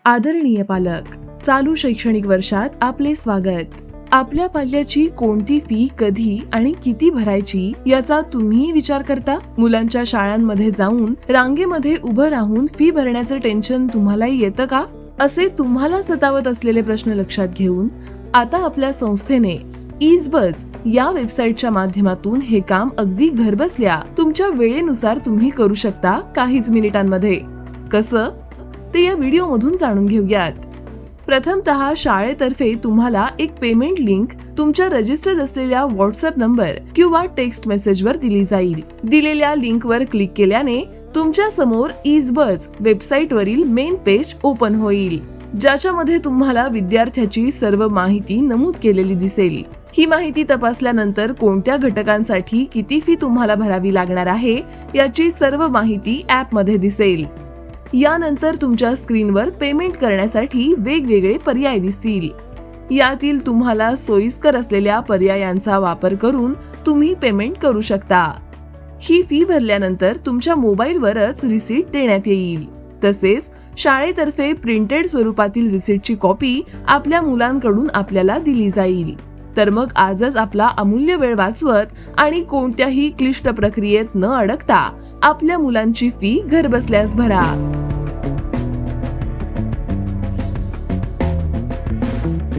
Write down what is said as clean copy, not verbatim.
आदरणीय पालक, चालू शैक्षणिक वर्षात आपले स्वागत. आपल्या पाल्याची कोणती फी कधी आणि किती भरायची याचा तुम्हीही विचार करता? मुलांच्या शाळांमध्ये जाऊन रांगेमध्ये उभं राहून फी भरण्याचं टेन्शन तुम्हालाही येतं का? असे तुम्हाला सतावत असलेले प्रश्न लक्षात घेऊन आता आपल्या संस्थेने ईजबज या वेबसाईटच्या माध्यमातून हे काम अगदी घरबसल्या तुमच्या वेळेनुसार तुम्ही करू शकता काहीच मिनिटांमध्ये. कसं ते या व्हिडिओ मधून जाणून घेऊयात. प्रथमतः शाळेतर्फे तुम्हाला एक पेमेंट लिंक तुमच्या रजिस्टर असलेल्या व्हॉट्सअप नंबर किंवा टेक्स्ट मेसेजवर दिली जाईल. दिलेल्या लिंकवर क्लिक केल्याने तुमच्या समोर ईजबज वेबसाईटवरील मेन पेज ओपन होईल, ज्याच्यामध्ये तुम्हाला विद्यार्थ्याची सर्व माहिती नमूद केलेली दिसेल. ही माहिती तपासल्यानंतर कोणत्या घटकांसाठी किती फी तुम्हाला भरावी लागणार आहे याची सर्व माहिती ॲपमध्ये दिसेल. यानंतर तुमच्या स्क्रीनवर पेमेंट करण्यासाठी वेगवेगळे पर्याय दिसतील. यातील तुम्हाला सोयीस्कर असलेल्या पर्यायांचा वापर करून तुम्ही पेमेंट करू शकता. ही फी भरल्यानंतर तुमच्या मोबाईलवरच रिसीट देण्यात येईल. तसेच शाळेतर्फे प्रिंटेड स्वरूपातील रिसीटची कॉपी आपल्या मुलांकडून आपल्याला दिली जाईल. तर मग आजच आपला अमूल्य वेळ वाचवत आणि कोणत्याही क्लिष्ट प्रक्रियेत न अडकता आपल्या मुलांची फी घरबसल्यास भरा.